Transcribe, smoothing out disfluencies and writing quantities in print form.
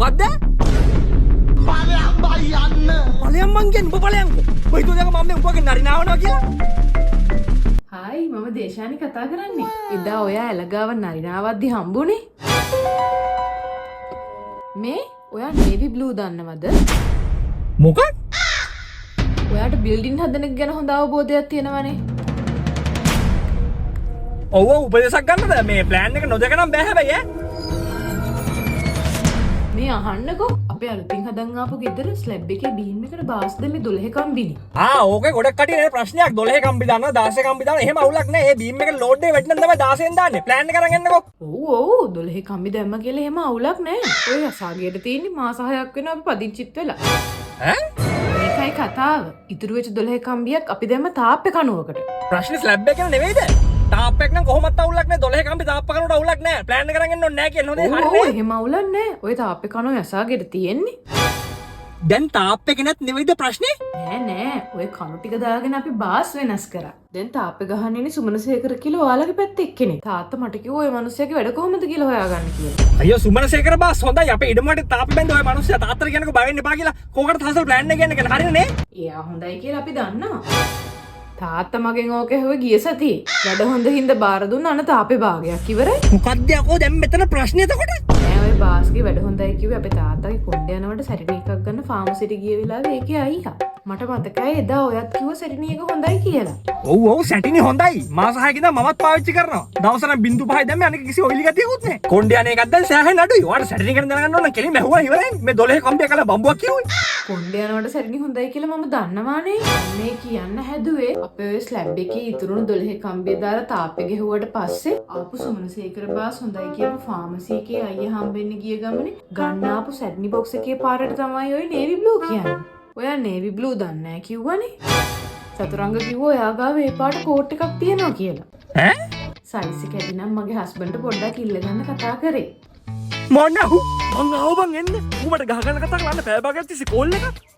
මොකක්ද? ඵලයන් බයි යන්න. ඵලයන් මං කියන්නේ උඹ ඵලයන්කෝ. ඔය හිතුවද මම මේ උඹගෙන් නරිනාවනවා කියලා? හායි මම දේශානි කතා කරන්නේ. එදා ඔයා ඇලගාව නරිනාවද්දි හම්බුනේ. මේ ඔයා නේවි බ්ලූ දන්නවද? මොකක්? ඔයාට බිල්ඩින් හදන එක ගැන හොඳ අවබෝධයක් තියෙනවනේ. ඔව් උපදේශයක් ගන්නද? මේ ප්ලෑන් එක නොදක නම් බෑ හැබැයි ඈ. මේ අහන්නකෝ අපේ අලුතින් හදන් ආපු ගෙදර ස්ලැබ් එකේ බීම් එකට බාස් දෙමේ 12 කම්බිනි. ඕකේ ගොඩක් කටිය නේ ප්‍රශ්නයක් 12 කම්බි දානවා 16 කම්බි දානවා එහෙම අවුලක් නැහැ. ඒ බීම් එක ලෝඩ් එක වැටෙන්න තමයි 16න් දාන්නේ. ප්ලෑන් එක අරන් එන්නකෝ. ඔව් 12 කම්බි දැම්ම කියලා එහෙම අවුලක් නැහැ. ඔය අසාගියට තියෙන්නේ මාස 6ක් වෙනවා අපි පදිංචිත් වෙලා. මේකයි කතාව. ඉතුරු වෙච්ච 12 කම්බියක් අපි දැම්ම තාප්පේ කණුවකට. ප්‍රශ්නේ ස්ලැබ් එක නෙවෙයිද? තාප් එක නම් කොහොමවත් අවුලක් නැහැ. 12 කම්බි තාප් කනුවට අවුලක් නැහැ. ප්ලෑන් එක අරන් එන්න ඕනේ නැහැ කියලා හොඳේ හරිනේ. ඔව් එහෙම අවුලක් නැහැ. ඔය තාප්පේ කණුව අසාගියට තියෙන්නේ. දැන් තාප් එක නැත් නෙවෙයිද ප්‍රශ්නේ? නෑ ඔය කණු ටික දාගෙන අපි බාස් වෙනස් කරා. දැන් තාප්පේ ගහන්නේ ඉන්නේ සුමනසේකර කියලා ඔයාලගේ පැත්තේ එක්කෙනෙක්. තාත්තා මට කිව්වා ඔය මිනිස්සයාගේ වැඩ කොහොමද කියලා හොයාගන්න කියලා. අයියෝ සුමනසේකර බාස් හොඳයි. අපේ ඉඩමට තාප් බැඳ ඔය මිනිස්සයා තාත්තට කියනකෝ බය වෙන්න එපා කියලා. කෝකටද හසල් ප්ලෑන් එක කියන්නේ හරිනේ නේ? එයා හොඳයි කියලා අපි දන්නවා. තාත්තා මගෙන් ඕක ඇහුවේ ගිය සතියේ. වැඩ හොඳ හින්දා බාර දුන්නා අන තාපේ භාගයක් ඉවරයි. මොකද්ද යකෝ දැන් මෙතන ප්‍රශ්නේ එතකොට? නෑ ඔය බාස්ගේ වැඩ හොඳයි කිව්වේ අපේ තාත්තාගේ කොණ්ඩේ යනවට සැරිනි එකක් ගන්න ෆාමසිට ගිය වෙලාවේ ඒකේ අයියා. මට මතකයි එදා ඔයත් කිව්ව සැරිනි එක හොඳයි කියලා. ඔව් සැටිනි හොඳයි. මාස 6කින් ඉඳන් මමත් පාවිච්චි කරනවා. දවසට 0.5 දැම්මේ අනික කිසි ඔයිලි ගතියකුත් නැහැ. කොණ්ඩේ යන එකක් දැන් සෑහෙන අඩුයි. ඔයාලට සැටිනි ගැන දැනගන්න ඕන නම් කෙලින්ම ඇහුවා ඉවරයි. මේ 12 කම්බිය කළා බම්බුවක් කිව්වේ. කොණ්ඩේ යනවට සැරිනි හොඳයි කියලා මම දන්නවානේ. මේ කියන්න හැදුවේ අපේ ඔය ස්ලැබ් එකේ ඉතුරුණු 12 කම්බිය දාලා තාප්පේ ගෙහුවට පස්සේ ආපු සුමනසේකර බාස් හොඳයි කියපු ෆාමසි එකේ අයියා හම්බෙන්න ගිය ගමනේ ගන්න ආපු සැරිනි බොක්ස් එකේ පාරට තමයි ඔය නේවි බ්ලූ කියන්නේ. ඔයා නේවි බ්ලූ දන්නේ නැහැ කිව්වනේ. සතුරංග කිව්වා ඔයා ගාව ඒ පාට කෝට් එකක් තියෙනවා කියලා. සයිස් එක ඇති නම් මගේ හස්බන්ඩ්ට පොඩ්ඩක් ඉල්ල ගන්න කතා කරේ. මොන්නහු මං ආවම එන්න. උඹට ගහ ගන්න කතා කරන්න පෑ භාගයක් තිස්සේ කෝල් එකක්.